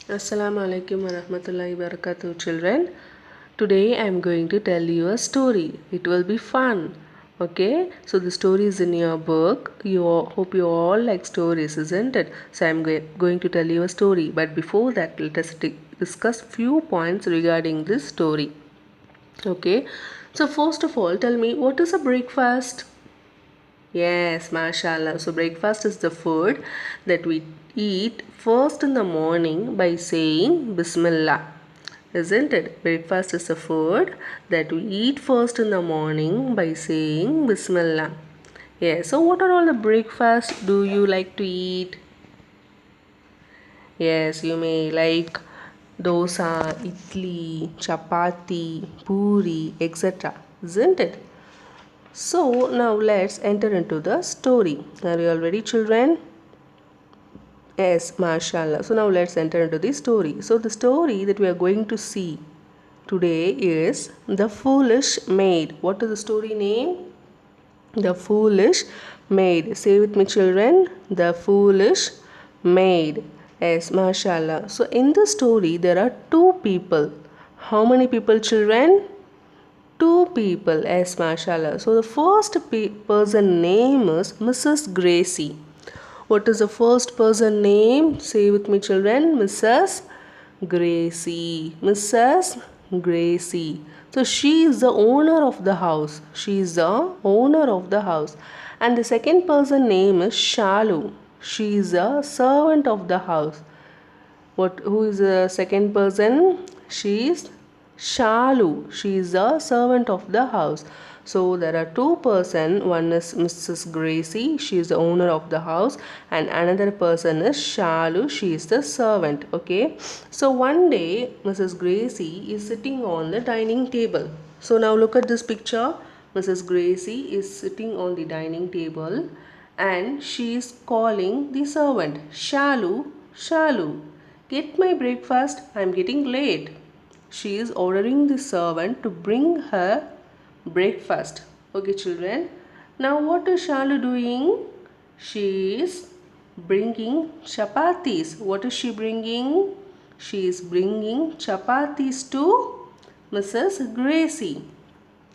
Assalamu alaikum wa rahmatullahi wa barakatuh, children. Today I am going to tell you a story. It will be fun. Okay, so the story is in your book. Hope you all like stories, isn't it? So I am going to tell you a story. But before that, let us discuss few points regarding this story. Okay, so first of all, tell me what is a breakfast? Yes, mashallah. So, breakfast is the food that we eat first in the morning by saying Bismillah. Isn't it? Breakfast is the food that we eat first in the morning by saying Bismillah. Yes, so what are all the breakfasts do you like to eat? Yes, you may like dosa, idli, chapati, puri, etc. Isn't it? So now let's enter into the story. Are you all ready, children? Yes, mashallah. So now let's enter into the story. So the story that we are going to see today is The Foolish Maid. What is the story name? The Foolish Maid. Say with me, children. The Foolish Maid. Yes, mashallah. So in the story there are two people. How many people, children? Two people, yes, mashallah. So the first person name is Mrs. Gracie. What is the first person name? Say with me, children. Mrs. Gracie. Mrs. Gracie. So she is the owner of the house. She is the owner of the house. And the second person name is Shalu. She is a servant of the house. Who is the second person? She is Shalu. She is the servant of the house. So there are two person. One is Mrs. Gracie. She is the owner of the house, and another person is Shalu. She is the servant. Okay. So one day Mrs. Gracie is sitting on the dining table. So now look at this picture. Mrs. Gracie is sitting on the dining table and she is calling the servant, Shalu, Shalu. Get my breakfast, I am getting late. She is ordering the servant to bring her breakfast. Okay, children. Now, what is Shalu doing? She is bringing chapatis. What is she bringing? She is bringing chapatis to Mrs. Gracie.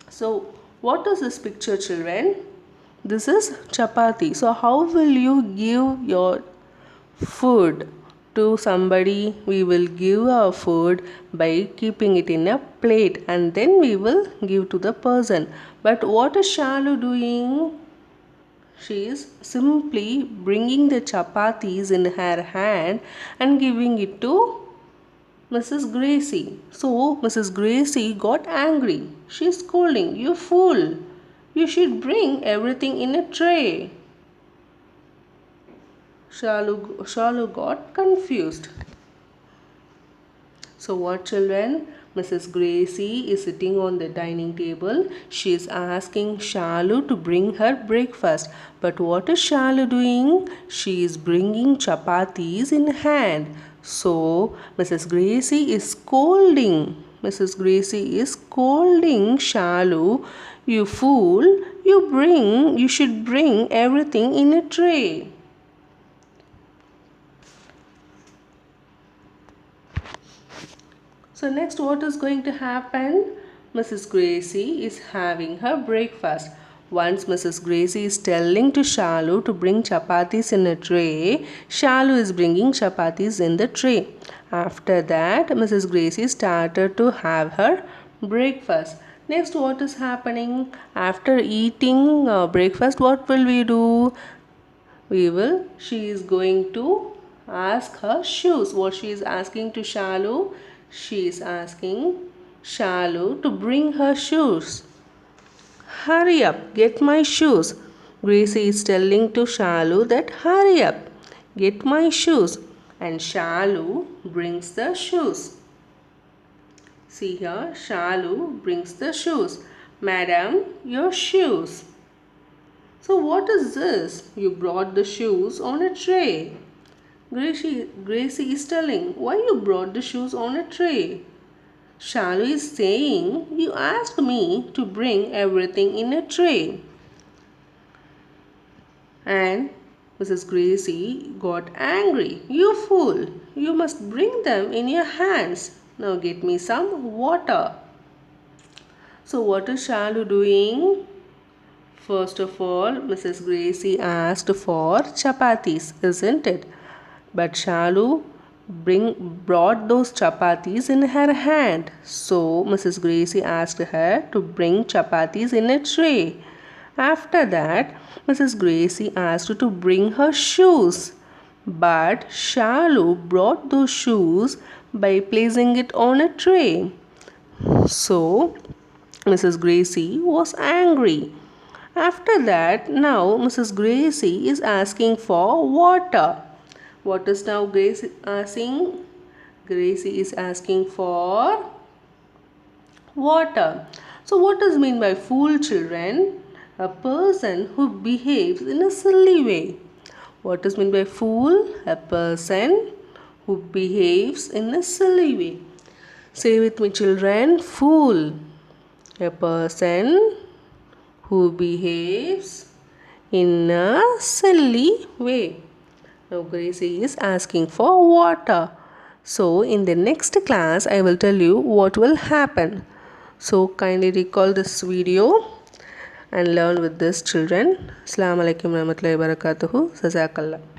So, what is this picture, children? This is chapati. So, how will you give your food to somebody? We will give our food by keeping it in a plate and then we will give to the person. But what is Shalu doing? She is simply bringing the chapatis in her hand and giving it to Mrs. Gracie. So Mrs. Gracie got angry. She is scolding, "You fool! You should bring everything in a tray." Shalu got confused. So what, children? Mrs. Gracie is sitting on the dining table. She is asking Shalu to bring her breakfast. But what is Shalu doing? She is bringing chapatis in hand. So Mrs. Gracie is scolding. Mrs. Gracie is scolding Shalu. "You fool, you should bring everything in a tray." So next what is going to happen? Mrs. Gracie is having her breakfast. Once Mrs. Gracie is telling to Shalu to bring chapatis in a tray, Shalu is bringing chapatis in the tray. After that, Mrs. Gracie started to have her breakfast. Next, what is happening? After eating breakfast, what will we do? She is going to ask her shoes. What she is asking to Shalu? She is asking Shalu to bring her shoes. "Hurry up, get my shoes." Gracie is telling to Shalu that hurry up, get my shoes. And Shalu brings the shoes. See here, Shalu brings the shoes. "Madam, your shoes." "So what is this? You brought the shoes on a tray." Gracie is telling, "Why you brought the shoes on a tray?" Shalu is saying, "You asked me to bring everything in a tray." And Mrs. Gracie got angry. You fool! You must bring them in your hands. Now get me some water. So, what is Shalu doing? First of all, Mrs. Gracie asked for chapatis, isn't it? But Shalu brought those chapatis in her hand. So Mrs. Gracie asked her to bring chapatis in a tray. After that, Mrs. Gracie asked to bring her shoes. But Shalu brought those shoes by placing it on a tray. So Mrs. Gracie was angry. After that, now Mrs. Gracie is asking for water. What is now Gracie asking? Gracie is asking for water. So, what does mean by fool, children? A person who behaves in a silly way. What does mean by fool? A person who behaves in a silly way. Say with me, children. Fool. A person who behaves in a silly way. Now Gracie is asking for water. So in the next class I will tell you what will happen. So kindly recall this video and learn with this, children. Assalamu alaikum warahmatullahi wabarakatuh. Jazakallah.